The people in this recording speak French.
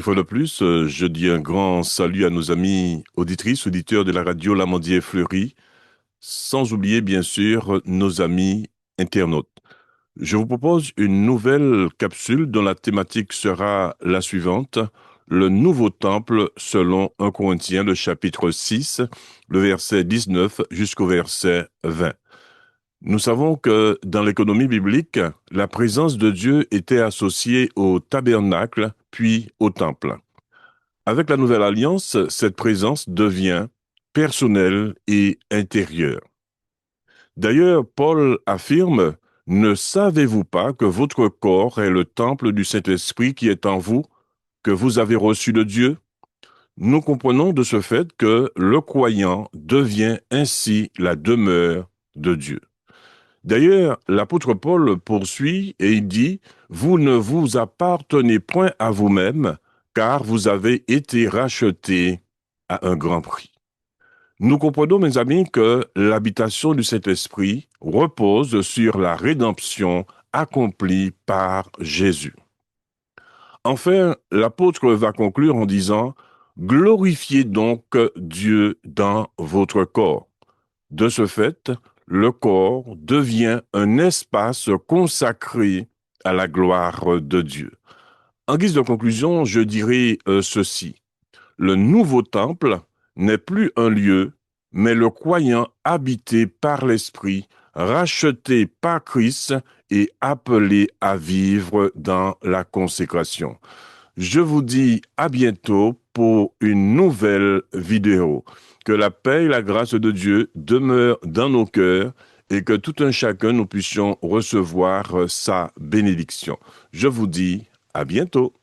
fois de plus, je dis un grand salut à nos amis auditrices, auditeurs de la radio Lamandier Fleury, sans oublier bien sûr nos amis internautes. Je vous propose une nouvelle capsule dont la thématique sera la suivante: le nouveau temple selon 1 Corinthiens, le chapitre 6, le verset 19 jusqu'au verset 20. Nous savons que dans l'économie biblique, la présence de Dieu était associée au tabernacle, puis au temple. Avec la nouvelle alliance, cette présence devient personnelle et intérieure. D'ailleurs, Paul affirme: ne savez-vous pas que votre corps est le temple du Saint-Esprit qui est en vous, que vous avez reçu de Dieu? Nous comprenons de ce fait que le croyant devient ainsi la demeure de Dieu. D'ailleurs, l'apôtre Paul poursuit et il dit: vous ne vous appartenez point à vous-même, car vous avez été rachetés à un grand prix. Nous comprenons, mes amis, que l'habitation du Saint-Esprit repose sur la rédemption accomplie par Jésus. Enfin, l'apôtre va conclure en disant: glorifiez donc Dieu dans votre corps. De ce fait, le corps devient un espace consacré à la gloire de Dieu. En guise de conclusion, je dirais ceci: le nouveau temple n'est plus un lieu, mais le croyant habité par l'Esprit, racheté par Christ et appelé à vivre dans la consécration. Je vous dis à bientôt pour une nouvelle vidéo. Que la paix et la grâce de Dieu demeurent dans nos cœurs et que tout un chacun nous puissions recevoir sa bénédiction. Je vous dis à bientôt.